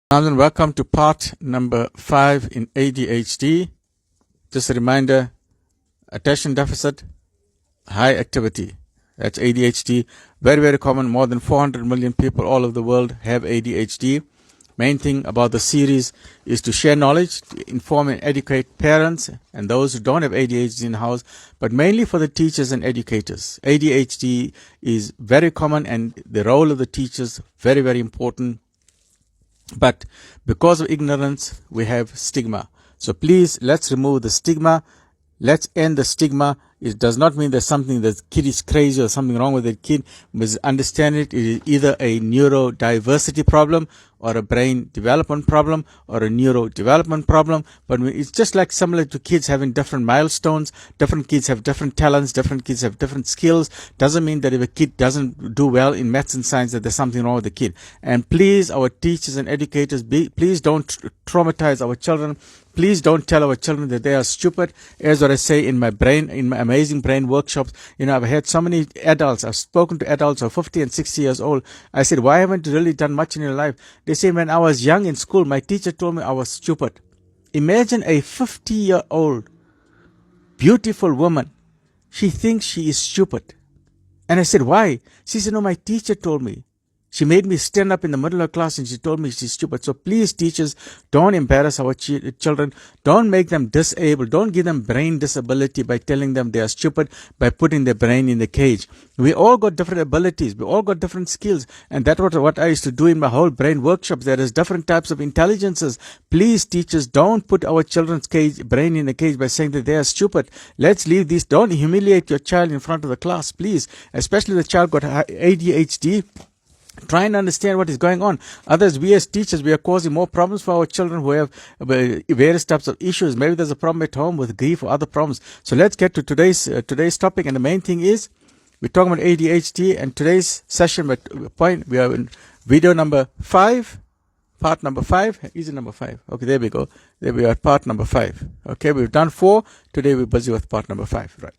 And welcome to part number 5 in ADHD. Just a reminder, attention deficit, high activity. That's ADHD. Very, very common. More than 400 million people all over the world have ADHD. Main thing about the series is to share knowledge, to inform and educate parents and those who don't have ADHD in the house, but mainly for the teachers and educators. ADHD is very common and the role of the teachers very, very important. But because of ignorance, we have stigma. So please, let's remove the stigma. Let's end the stigma. It does not mean there's something that kid is crazy or something wrong with the kid. We must understand it is either a neurodiversity problem or a brain development problem or a neurodevelopment problem. But it's just like similar to kids having different milestones. Different kids have different talents. Different kids have different skills. Doesn't mean that if a kid doesn't do well in maths and science that there's something wrong with the kid. And please, our teachers and educators, please don't traumatize our children. Please don't tell our children that they are stupid. As what I say in my amazing brain workshops, I've had so many adults. I've spoken to adults who are 50 and 60 years old. I said, why haven't you really done much in your life? They say, when I was young in school, my teacher told me I was stupid. Imagine a 50-year-old beautiful woman. She thinks she is stupid. And I said, why? She said, no, my teacher told me. She made me stand up in the middle of class and she told me she's stupid. So please, teachers, don't embarrass our children. Don't make them disabled. Don't give them brain disability by telling them they are stupid, by putting their brain in the cage. We all got different abilities. We all got different skills. And that's what I used to do in my whole brain workshops. There is different types of intelligences. Please, teachers, don't put our children's brain in the cage by saying that they are stupid. Let's leave these. Don't humiliate your child in front of the class, please. Especially the child got ADHD. Try and understand what is going on. Others, we as teachers, we are causing more problems for our children who have various types of issues. Maybe there's a problem at home with grief or other problems. So let's get to today's topic. And the main thing is, we're talking about ADHD. And today's session, we are in video number 5. Part number 5. Is it number 5? Okay, there we go. There we are, part number 5. Okay, we've done 4. Today we're busy with part number 5. Right.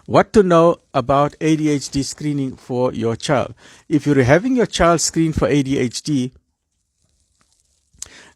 What to know about ADHD screening for your child. If you're having your child screened for ADHD,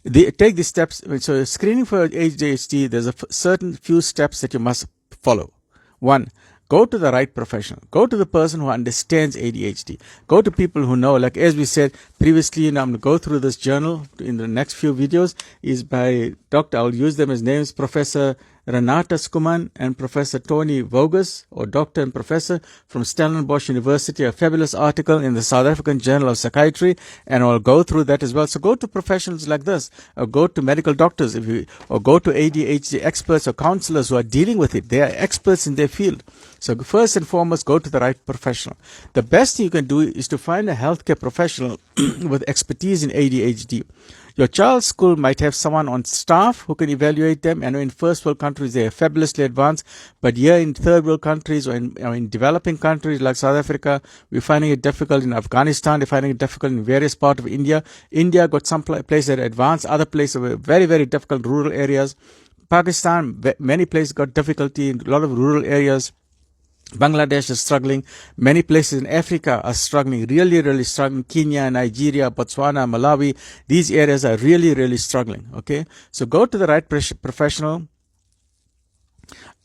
take the steps. So screening for ADHD, there's a certain few steps that you must follow. 1, go to the right professional. Go to the person who understands ADHD. Go to people who know, like as we said previously, and I'm going to go through this journal in the next few videos, is by I'll use them as names, Professor Renata Skuman and Professor Tony Voges, or Doctor and Professor from Stellenbosch University, a fabulous article in the South African Journal of Psychiatry, and I'll go through that as well. So go to professionals like this, or go to medical doctors, or go to ADHD experts or counselors who are dealing with it. They are experts in their field. So first and foremost, go to the right professional. The best thing you can do is to find a healthcare professional with expertise in ADHD. Your child's school might have someone on staff who can evaluate them. I know in first world countries they are fabulously advanced, but here in third world countries or in developing countries like South Africa, we're finding it difficult. In Afghanistan, they're finding it difficult in various parts of India. India got some places that are advanced, other places were very, very difficult rural areas. Pakistan, many places got difficulty in a lot of rural areas. Bangladesh is struggling. Many places in Africa are struggling, really, really struggling. Kenya, Nigeria, Botswana, Malawi. These areas are really, really struggling. Okay. So go to the right professional.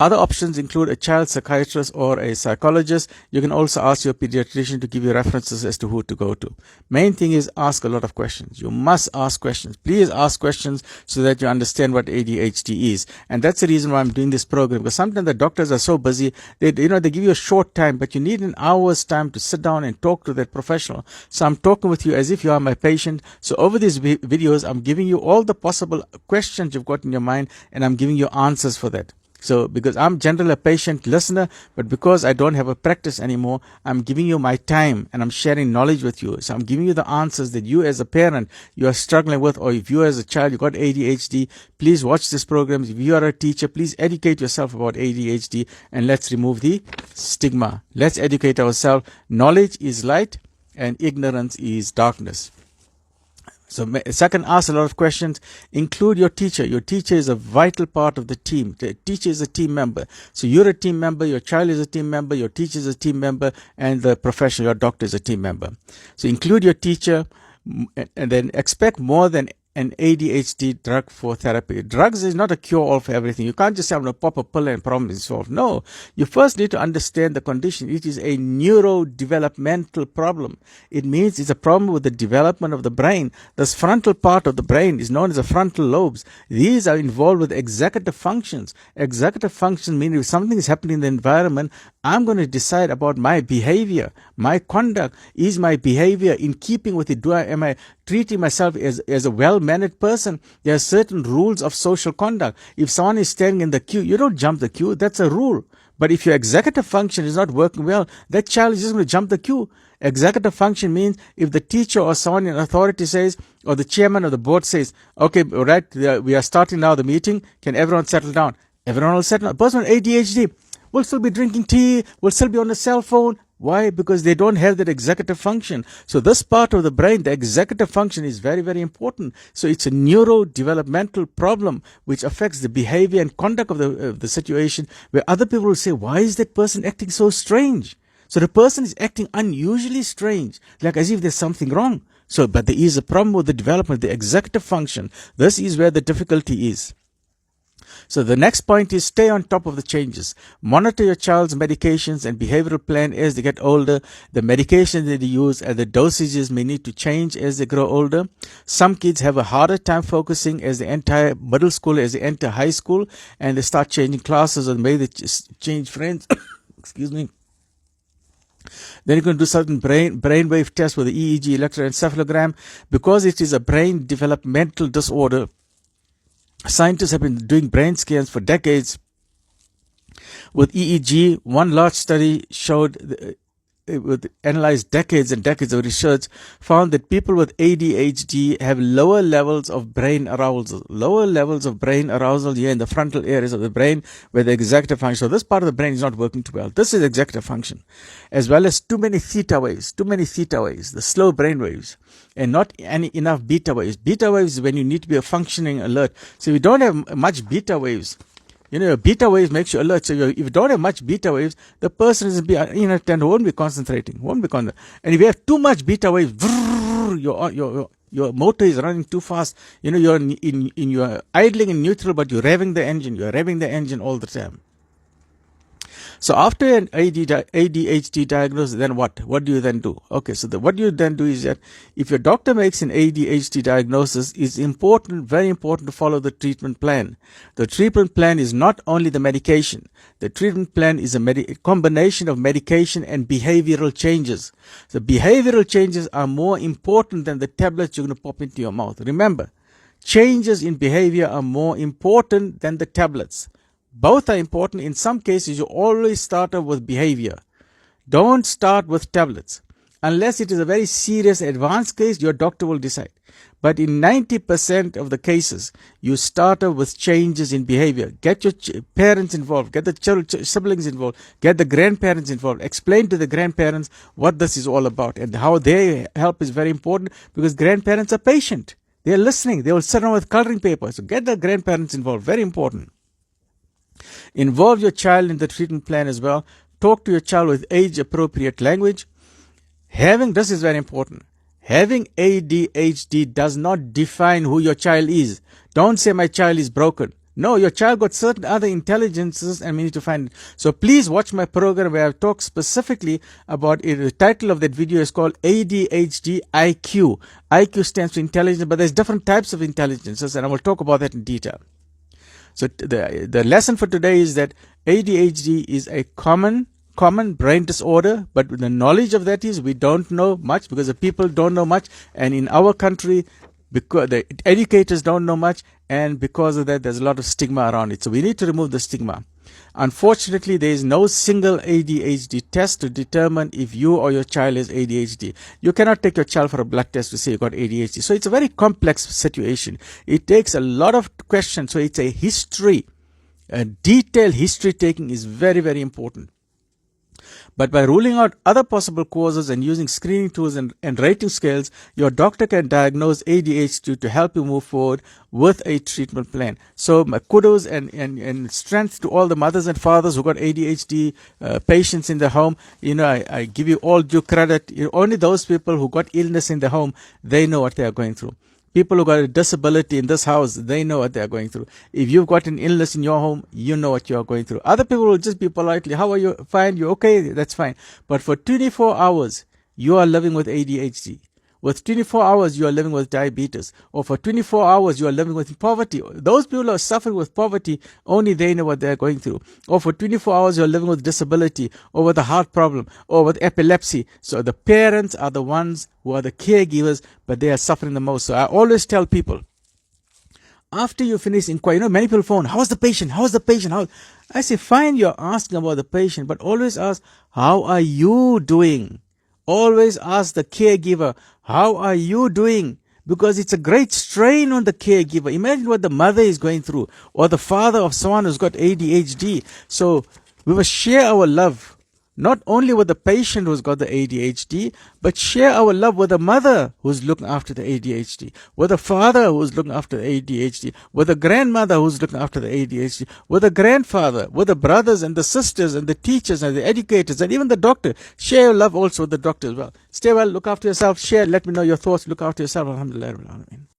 Other options include a child psychiatrist or a psychologist. You can also ask your pediatrician to give you references as to who to go to. Main thing is ask a lot of questions. You must ask questions. Please ask questions so that you understand what ADHD is. And that's the reason why I'm doing this program. Because sometimes the doctors are so busy, they give you a short time, but you need an hour's time to sit down and talk to that professional. So I'm talking with you as if you are my patient. So over these videos, I'm giving you all the possible questions you've got in your mind, and I'm giving you answers for that. So because I'm generally a patient listener, but because I don't have a practice anymore, I'm giving you my time and I'm sharing knowledge with you. So I'm giving you the answers that you as a parent, you are struggling with, or if you as a child, you got ADHD, please watch this program. If you are a teacher, please educate yourself about ADHD and let's remove the stigma. Let's educate ourselves. Knowledge is light and ignorance is darkness. So second, ask a lot of questions. Include your teacher. Your teacher is a vital part of the team. The teacher is a team member. So you're a team member, your child is a team member, your teacher is a team member, and the professional, your doctor is a team member. So include your teacher. and then expect more than an ADHD drug for therapy. Drugs is not a cure-all for everything. You can't just say, I'm going to pop a pill and problem is solved. No, you first need to understand the condition. It is a neurodevelopmental problem. It means it's a problem with the development of the brain. This frontal part of the brain is known as the frontal lobes. These are involved with executive functions. Executive functions mean if something is happening in the environment, I'm going to decide about my behavior, my conduct. Is my behavior in keeping with it? Am I treating myself as a well-mannered person? There are certain rules of social conduct. If someone is standing in the queue, you don't jump the queue. That's a rule. But if your executive function is not working well, that child is just going to jump the queue. Executive function means if the teacher or someone in authority says, or the chairman of the board says, okay, all right, we are starting now the meeting. Can everyone settle down? Everyone will settle down. A person with ADHD will still be drinking tea, will still be on the cell phone. Why? Because they don't have that executive function. So this part of the brain, the executive function, is very, very important. So it's a neurodevelopmental problem which affects the behavior and conduct of the situation, where other people will say, why is that person acting so strange? So the person is acting unusually strange, like as if there's something wrong. So, but there is a problem with the development, the executive function. This is where the difficulty is. So the next point is stay on top of the changes. Monitor your child's medications and behavioral plan as they get older. The medication that they use and the dosages may need to change as they grow older. Some kids have a harder time focusing as they enter middle school, as they enter high school, and they start changing classes or maybe they change friends. Excuse me. Then you can do certain brainwave tests with the EEG, electroencephalogram. Because it is a brain developmental disorder, scientists have been doing brain scans for decades. With EEG, one large study showed, analyzed decades and decades of research, found that people with ADHD have lower levels of brain arousal. Lower levels of brain arousal here in the frontal areas of the brain where the executive function. So this part of the brain is not working too well. This is executive function. As well as too many theta waves, the slow brain waves, and not enough beta waves. Beta waves is when you need to be a functioning alert. So if you don't have much beta waves, beta waves makes you alert. So if you don't have much beta waves, the person is won't be concentrating, And if you have too much beta waves, your motor is running too fast. You're you're idling in neutral, but you're revving the engine. You're revving the engine all the time. So after an ADHD diagnosis, then what? What do you then do? Okay, so what you then do is that if your doctor makes an ADHD diagnosis, it's important, very important to follow the treatment plan. The treatment plan is not only the medication. The treatment plan is a combination of medication and behavioral changes. The behavioral changes are more important than the tablets you're going to pop into your mouth. Remember, changes in behavior are more important than the tablets. Both are important. In some cases, you always start off with behavior. Don't start with tablets. Unless it is a very serious advanced case, your doctor will decide. But in 90% of the cases, you start off with changes in behavior. Get your parents involved. Get the siblings involved. Get the grandparents involved. Explain to the grandparents what this is all about. And how their help is very important, because grandparents are patient. They are listening. They will sit down with coloring paper. So get the grandparents involved. Very important. Involve your child in the treatment plan as well. Talk to your child with age-appropriate language. This is very important. Having ADHD does not define who your child is. Don't say my child is broken. No, your child got certain other intelligences and we need to find it. So please watch my program where I talk specifically about it. The title of that video is called ADHD IQ. IQ stands for intelligence, but there's different types of intelligences, and I will talk about that in detail. So the lesson for today is that ADHD is a common brain disorder, but the knowledge of that is we don't know much, because the people don't know much, and in our country, because the educators don't know much, and because of that, there's a lot of stigma around it. So we need to remove the stigma. Unfortunately, there is no single ADHD test to determine if you or your child has ADHD. You cannot take your child for a blood test to say you got ADHD. So it's a very complex situation. It takes a lot of questions. So it's a history. A detailed history taking is very, very important. But by ruling out other possible causes and using screening tools and rating scales, your doctor can diagnose ADHD to help you move forward with a treatment plan. So my kudos and strength to all the mothers and fathers who got ADHD patients in the home. I give you all due credit. Only those people who got illness in the home, they know what they are going through. People who got a disability in this house, they know what they are going through. If you've got an illness in your home, you know what you are going through. Other people will just be politely, how are you? Fine, you okay? That's fine. But for 24 hours, you are living with ADHD. With 24 hours, you are living with diabetes. Or for 24 hours, you are living with poverty. Those people who are suffering with poverty, only they know what they are going through. Or for 24 hours, you are living with disability, or with a heart problem, or with epilepsy. So the parents are the ones who are the caregivers, but they are suffering the most. So I always tell people, after you finish inquiry, many people phone, how's the patient? How's the patient? I say, fine, you're asking about the patient, but always ask, how are you doing? Always ask the caregiver, how are you doing? Because it's a great strain on the caregiver. Imagine what the mother is going through, or the father of someone who's got ADHD. So we must share our love, not only with the patient who's got the ADHD, but share our love with the mother who's looking after the ADHD, with the father who's looking after the ADHD, with the grandmother who's looking after the ADHD, with the grandfather, with the brothers and the sisters and the teachers and the educators and even the doctor. Share your love also with the doctor as well. Stay well, look after yourself, share, let me know your thoughts, look after yourself. Alhamdulillah.